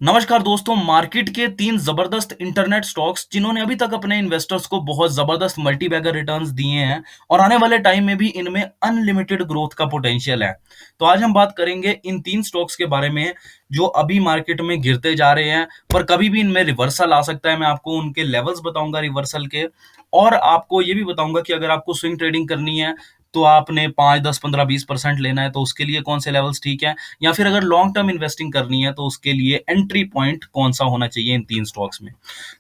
नमस्कार दोस्तों, मार्केट के 3 ज़बरदस्त इंटरनेट स्टॉक्स जिन्होंने अभी तक अपने इन्वेस्टर्स को बहुत ज़बरदस्त मल्टी बैगर रिटर्न्स दिए हैं और आने वाले टाइम में भी इनमें अनलिमिटेड ग्रोथ का पोटेंशियल है। तो आज हम बात करेंगे इन 3 स्टॉक्स के बारे में जो अभी मार्केट में गिरते जा रहे हैं, पर कभी भी इनमें रिवर्सल आ सकता है। मैं आपको उनके लेवल्स बताऊँगा रिवर्सल के और आपको ये भी बताऊँगा कि अगर आपको स्विंग ट्रेडिंग करनी है, तो आपने 5, 10, 15, 20% लेना है तो उसके लिए कौन से लेवल्स ठीक हैं या फिर अगर लॉन्ग टर्म इन्वेस्टिंग करनी है तो उसके लिए एंट्री पॉइंट कौन-सा होना चाहिए इन 3 स्टॉक्स में।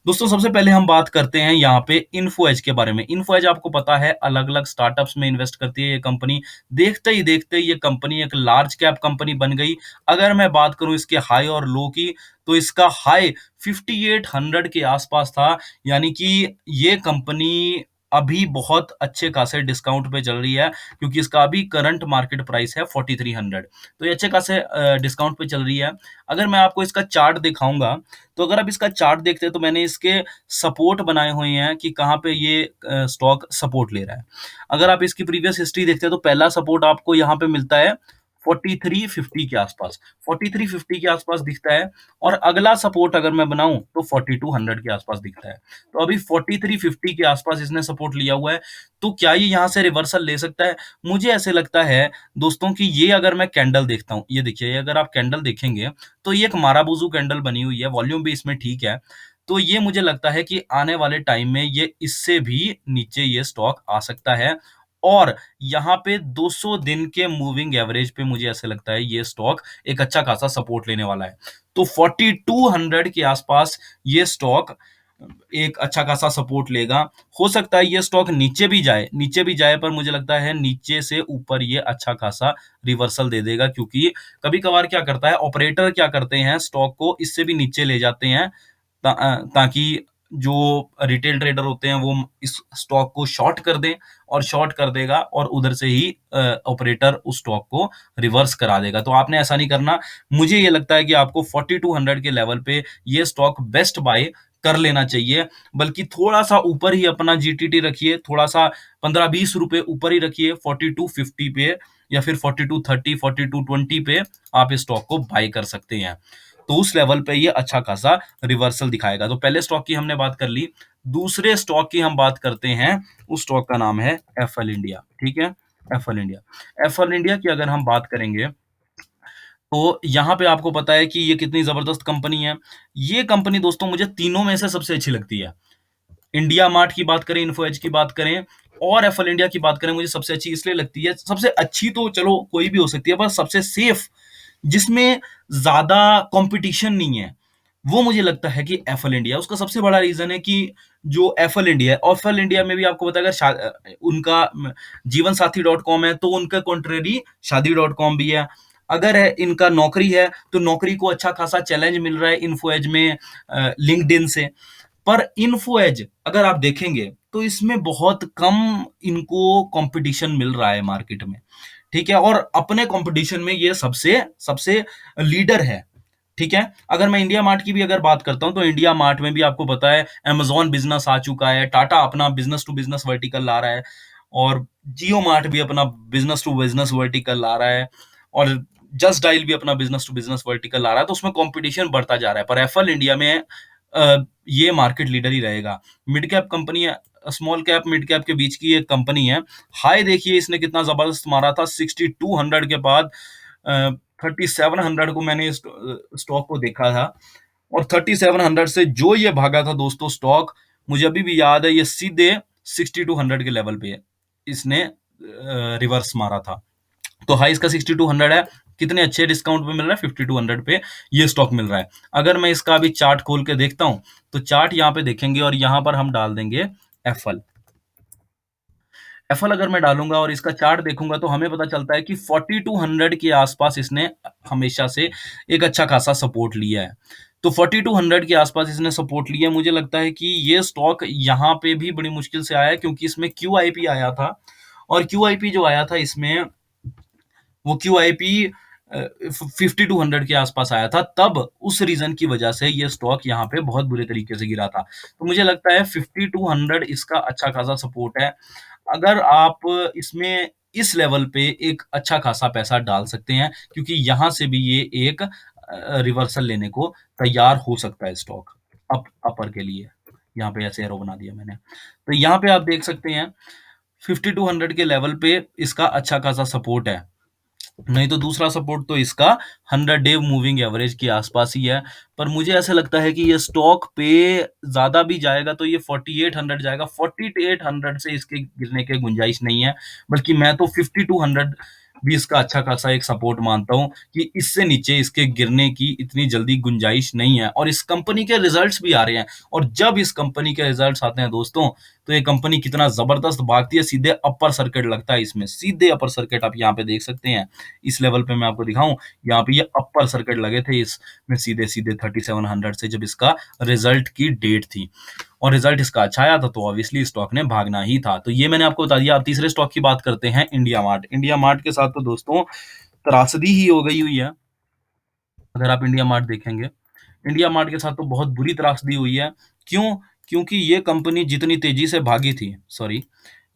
दोस्तों सबसे पहले हम बात करते हैं यहाँ पे इन्फो एज के बारे में। इन्फो एज आपको पता है अलग-अलग स्टार्टअप्स में इन्वेस्ट करती है ये कंपनी। देखते ही ये कंपनी एक लार्ज कैप कंपनी बन गई। अगर मैं बात करूँ इसके हाई और लो की, तो इसका हाई 5800 के आसपास था, यानी कि ये कंपनी अभी बहुत अच्छे खासे डिस्काउंट पे चल रही है क्योंकि इसका अभी करंट मार्केट प्राइस है 4300। तो ये अच्छे खासे डिस्काउंट पे चल रही है। अगर मैं आपको इसका चार्ट दिखाऊँगा, तो अगर आप इसका चार्ट देखते हैं तो मैंने इसके सपोर्ट बनाए हुए हैं कि कहाँ पे ये स्टॉक सपोर्ट ले रहा है। अगर आप इसकी प्रीवियस हिस्ट्री देखते हैं तो पहला सपोर्ट आपको यहाँ पे मिलता है 4350 के आसपास, 4350 के आसपास दिखता है और अगला सपोर्ट अगर मैं बनाऊँ तो 4200 के आसपास दिखता है। तो अभी 4350 के आसपास इसने सपोर्ट लिया हुआ है, तो क्या ये यहाँ से रिवर्सल ले सकता है? मुझे ऐसे लगता है दोस्तों कि ये अगर मैं कैंडल देखता हूँ, ये देखिए ये अगर आप कैंडल देखेंगे, तो ये एक माराबूजू कैंडल बनी हुई है, वॉल्यूम भी इसमें ठीक है। तो ये मुझे लगता है कि आने वाले टाइम में ये इससे भी नीचे ये स्टॉक आ सकता है और यहाँ पे 200 दिन के मूविंग एवरेज पे मुझे ऐसा लगता है ये स्टॉक एक अच्छा खासा सपोर्ट लेने वाला है। तो 4200 के आसपास ये स्टॉक एक अच्छा खासा सपोर्ट लेगा। हो सकता है ये स्टॉक नीचे भी जाए पर मुझे लगता है नीचे से ऊपर ये अच्छा खासा रिवर्सल दे देगा क्योंकि कभी-कभार क्या करता है ऑपरेटर क्या करते हैं स्टॉक को इससे भी नीचे ले जाते हैं ताकि जो रिटेल ट्रेडर होते हैं वो इस स्टॉक को शॉर्ट कर दें और शॉर्ट कर देगा और उधर से ही ऑपरेटर उस स्टॉक को रिवर्स करा देगा। तो आपने ऐसा नहीं करना। मुझे ये लगता है कि आपको 4200 के लेवल पे ये स्टॉक बेस्ट बाय कर लेना चाहिए, बल्कि थोड़ा-सा ऊपर ही अपना जीटीटी रखिए, थोड़ा-सा 15-20 रुपए ऊपर ही रखिए 4250 पे या फिर 4230, 4220 पे आप इस स्टॉक को बाय कर सकते हैं। तो उस लेवल पे ये अच्छा खासा रिवर्सल दिखाएगा। तो पहले स्टॉक की हमने बात कर ली, दूसरे स्टॉक की हम बात करते हैं, उस स्टॉक का नाम है एफएल इंडिया, ठीक है? FL India. एफएल इंडिया की अगर हम बात करेंगे, तो यहाँ पे आपको पता है कि ये कितनी ज़बरदस्त कंपनी है। ये कंपनी दोस्तों मुझे तीनों में से सबसे अच्छी लगती है। इंडिया मार्ट की बात करें, इन्फो एज की बात करें और एफएल इंडिया की बात करें, मुझे सबसे अच्छी इसलिए लगती है। सबसे अच्छी तो चलो कोई भी हो सकती है, पर सबसे सेफ जिसमें ज़्यादा कॉम्पिटिशन नहीं है, वो मुझे लगता है कि एफएल इंडिया। उसका सबसे बड़ा रीज़न है कि जो एफएल इंडिया है, एफएल इंडिया में भी आपको पता है अगर उनका जीवनसाथी डॉट कॉम है, तो उनका कॉन्ट्रेरी शादी डॉट कॉम भी है। अगर है इनका नौकरी है, तो नौकरी को अच्छा खासा चैलेंज मिल रहा है इन्फो एज में लिंक्डइन से। पर इन्फो एज अगर आप देखेंगे, तो इसमें बहुत कम इनको कॉम्पिटिशन मिल रहा है मार्केट में, ठीक है? और अपने कॉम्पिटिशन में ये सबसे सबसे लीडर है, ठीक है? अगर मैं इंडिया मार्ट की भी अगर बात करता हूँ, तो इंडिया मार्ट में भी आपको पता है अमेज़न बिज़नेस आ चुका है, टाटा अपना बिज़नेस टू बिज़नेस वर्टिकल ला रहा है और जियो मार्ट भी अपना बिज़नेस टू बिज़नेस वर्टिकल ला रहा है और जस्ट डायल भी अपना बिज़नेस टू बिज़नेस वर्टिकल ला रहा है, तो उसमें कॉम्पिटिशन बढ़ता जा रहा है। पर एफएल इंडिया में ये मार्केट लीडर ही रहेगा। मिड कैप कंपनी है, स्मॉल कैप, मिड कैप के बीच की एक कंपनी है। हाई देखिए इसने कितना ज़बरदस्त मारा था 6200 के बाद 3700 को मैंने इस स्टॉक को देखा था और 3700 से जो ये भागा था दोस्तों स्टॉक, मुझे अभी भी याद है ये सीधे 6200 के लेवल पे इसने रिवर्स मारा था। तो हाई इसका 6200 है, कितने अच्छे डिस्काउंट पे मिल रहा है 5200 पे ये स्टॉक मिल रहा है। अगर मैं इसका अभी चार्ट खोल के देखता हूँ, तो चार्ट यहाँ पे देखेंगे और यहाँ पर हम डाल देंगे एफएल। एफएल अगर मैं डालूँगा और इसका चार्ट देखूँगा तो हमें पता चलता है कि 4200 के आसपास इसने हमेशा से एक अच्छा खासा सपोर्ट लिया है। तो 4200 के आसपास इसने सपोर्ट लिया है, मुझे लगता है कि ये स्टॉक यहाँ पे भी बड़ी मुश्किल से आया है क्योंकि इसमें क्यूआईपी आया था और क्यूआईपी जो आया था इसमें वो क्यूआईपी 5200 के आसपास आया था, तब उस रीज़न की वजह से ये स्टॉक यहाँ पे बहुत बुरे तरीके से गिरा था। तो मुझे लगता है 5200 इसका अच्छा खासा सपोर्ट है। अगर आप इसमें इस लेवल पे एक अच्छा खासा पैसा डाल सकते हैं क्योंकि यहाँ से भी ये एक रिवर्सल लेने को तैयार हो सकता है स्टॉक अपर के लिए। यहाँ पे ऐसे एरो बना दिया मैंने। तो यहाँ पे आप देख सकते हैं 5200 के लेवल पे इसका अच्छा खासा सपोर्ट है। नहीं तो दूसरा सपोर्ट तो इसका 100 डे मूविंग एवरेज के आसपास ही है। पर मुझे ऐसा लगता है कि ये स्टॉक पे ज़्यादा भी जाएगा तो ये 4800 जाएगा। 4800 से इसके गिरने की गुंजाइश नहीं है, बल्कि मैं तो 5200 भी इसका अच्छा खासा एक सपोर्ट मानता हूँ कि इससे नीचे इसके गिरने की इतनी जल्दी गुंजाइश नहीं है। और इस कंपनी के रिजल्ट्स भी आ रहे हैं, और जब इस कंपनी के रिजल्ट्स आते हैं दोस्तों, तो ये कंपनी कितना ज़बरदस्त भागती है, सीधे अपर सर्किट लगता है इसमें, सीधे अपर सर्किट आप यहाँ पे देख सकते हैं। इस लेवल पे मैं आपको दिखाऊं, यहाँ पे ये अपर सर्किट लगे थे इसमें सीधे सीधे 3700 से, जब इसका रिजल्ट की डेट थी और रिजल्ट इसका अच्छा आया था, तो ऑब्वियसली स्टॉक ने भागना ही था। तो ये मैंने आपको बता दिया। अब तीसरे स्टॉक की बात करते हैं, इंडिया मार्ट। इंडिया मार्ट के साथ तो दोस्तों त्रासदी ही हो गई हुई है। अगर आप इंडिया मार्ट देखेंगे, इंडिया मार्ट के साथ तो बहुत बुरी त्रासदी हुई है। क्यों? क्योंकि ये कंपनी जितनी तेजी से भागी थी, सॉरी,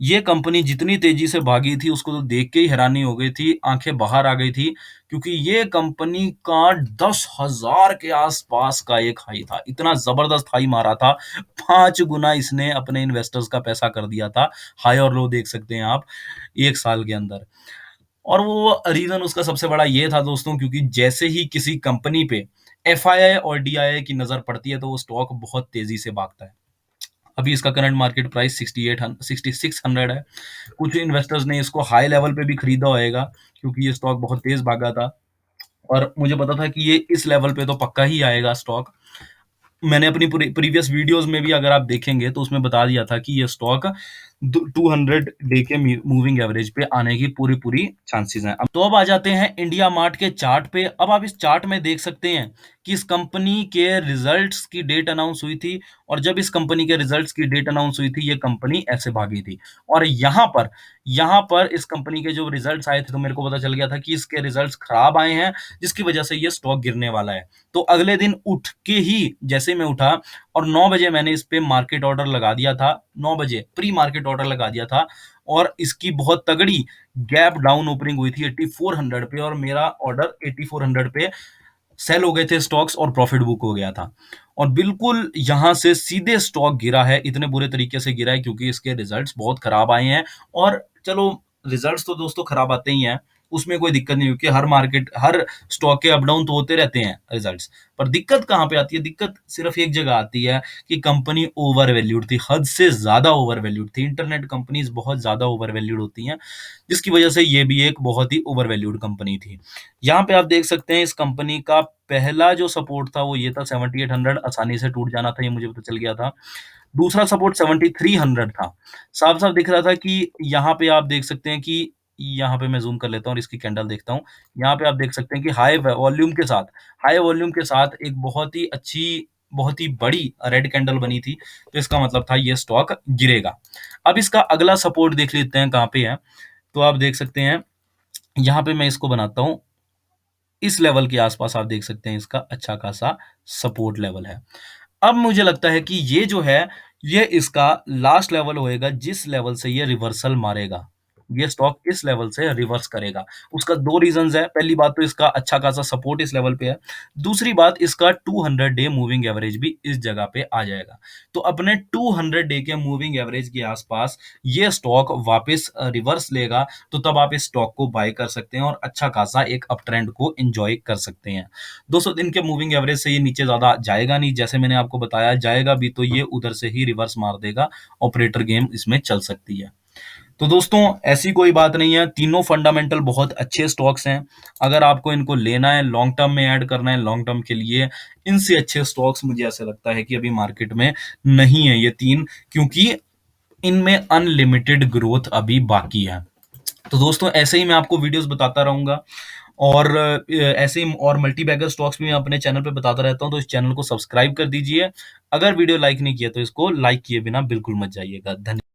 ये कंपनी जितनी तेजी से भागी थी उसको तो देख के ही हैरानी हो गई थी, आंखें बाहर आ गई थी, क्योंकि ये कंपनी का 10,000 के आसपास का एक हाई था, इतना जबरदस्त हाई मारा था, 5 गुना इसने अपने इन्वेस्टर्स का पैसा कर दिया था। हाई और लो देख सकते हैं आप, एक साल के अंदर। और वो रीजन उसका सबसे बड़ा ये था दोस्तों, क्योंकि जैसे ही किसी कंपनी पे एफआईआई और डीआईआई की नजर पड़ती है तो वो स्टॉक बहुत तेजी से भागता है। अभी इसका करंट मार्केट प्राइस 6600 है। कुछ इन्वेस्टर्स ने इसको हाई लेवल पे भी खरीदा होएगा, क्योंकि ये स्टॉक बहुत तेज भागा था, और मुझे पता था कि ये इस लेवल पे तो पक्का ही आएगा स्टॉक। मैंने अपनी प्रीवियस वीडियोस में भी अगर आप देखेंगे तो उसमें बता दिया था कि ये स्टॉक 200 डे के मूविंग एवरेज पे आने की पूरी पूरी चांसेस हैं। तो अब आ जाते हैं इंडिया मार्ट के चार्ट पे। अब आप इस चार्ट में देख सकते हैं कि इस कंपनी के रिजल्ट्स की डेट अनाउंस हुई थी, और जब इस कंपनी के रिजल्ट्स की डेट अनाउंस हुई थी ये कंपनी ऐसे भागी थी। और यहाँ पर इस कंपनी के जो रिजल्ट्स आए थे तो मेरे को पता चल गया था कि इसके रिजल्ट्स खराब आए हैं, जिसकी वजह से ये स्टॉक गिरने वाला है। तो अगले दिन उठ के ही जैसे मैं उठा और 9 बजे मैंने इस पे मार्केट ऑर्डर लगा दिया था, 9 बजे प्री मार्केट ऑर्डर लगा दिया था, और इसकी बहुत तगड़ी गैप डाउन ओपनिंग हुई थी 8400 पे, और मेरा ऑर्डर 8400 पे सेल हो गए थे स्टॉक्स, और प्रॉफिट बुक हो गया था। और बिल्कुल यहाँ से सीधे स्टॉक गिरा है, इतने बुरे तरीके से गिरा है क्योंकि इसके रिजल्ट्स बहुत खराब आए हैं। और चलो, रिजल्ट्स तो दोस्तों खराब आते ही हैं, उसमें कोई दिक्कत नहीं, क्योंकि हर स्टॉक के अप डाउन तो होते रहते हैं रिजल्ट्स। पर दिक्कत कहाँ पे आती है? दिक्कत सिर्फ एक जगह आती है कि कंपनी ओवर वैल्यूड थी, हद से ज्यादा ओवर वैल्यूड थी। इंटरनेट कंपनीज बहुत ज्यादा ओवर वैल्यूड होती हैं, जिसकी वजह से ये भी एक बहुत ही ओवर वैल्यूड कंपनी थी। यहाँ पे आप देख सकते हैं इस कंपनी का पहला जो सपोर्ट था वो ये था 7800, आसानी से टूट जाना था, ये मुझे पता चल गया था। दूसरा सपोर्ट 7300 था। साफ-साफ दिख रहा था कि यहाँ पे आप देख सकते हैं कि यहाँ पे मैं ज़ूम कर लेता हूँ और इसकी कैंडल देखता हूँ। यहाँ पे आप देख सकते हैं कि हाई वॉल्यूम के साथ एक बहुत ही अच्छी, बहुत ही बड़ी रेड कैंडल बनी थी। तो इसका मतलब था ये स्टॉक गिरेगा। अब इसका अगला सपोर्ट देख लेते हैं कहाँ पे है। तो आप देख सकते हैं, यहाँ पे मैं इसको बनाता हूँ, इस लेवल के आसपास आप देख सकते हैं इसका अच्छा खासा सपोर्ट लेवल है। अब मुझे लगता है कि ये जो है, ये इसका लास्ट लेवल होएगा जिस लेवल से ये रिवर्सल मारेगा। ये स्टॉक इस लेवल से रिवर्स करेगा। उसका 2 रीज़न्स है। पहली बात तो इसका अच्छा खासा सपोर्ट इस लेवल पे है। दूसरी बात, इसका 200 डे मूविंग एवरेज भी इस जगह पे आ जाएगा। तो अपने 200 डे के मूविंग एवरेज के आसपास ये स्टॉक वापस रिवर्स लेगा, तो तब आप इस स्टॉक को बाय कर सकते हैं और अच्छा खासा एक अप ट्रेंड को एन्जॉय कर सकते हैं। 200 दिन के मूविंग एवरेज से ये नीचे ज़्यादा जाएगा नहीं, जैसे मैंने आपको बताया, जाएगा भी तो ये उधर से ही रिवर्स मार देगा। ऑपरेटर गेम इसमें चल सकती है। तो दोस्तों, ऐसी कोई बात नहीं है, तीनों फंडामेंटल बहुत अच्छे स्टॉक्स हैं। अगर आपको इनको लेना है, लॉन्ग टर्म में ऐड करना है, लॉन्ग टर्म के लिए इनसे अच्छे स्टॉक्स मुझे ऐसा लगता है कि अभी मार्केट में नहीं है ये तीन, क्योंकि इनमें अनलिमिटेड ग्रोथ अभी बाकी है। तो दोस्तों, ऐसे ही मैं आपको वीडियोस बताता रहूंगा, और ऐसे ही और मल्टी बैगर स्टॉक्स भी मैं अपने चैनल पे बताता रहता हूं, तो इस चैनल को सब्सक्राइब कर दीजिए। अगर वीडियो लाइक नहीं किया तो इसको लाइक किए बिना बिल्कुल मत जाइएगा। धन्यवाद।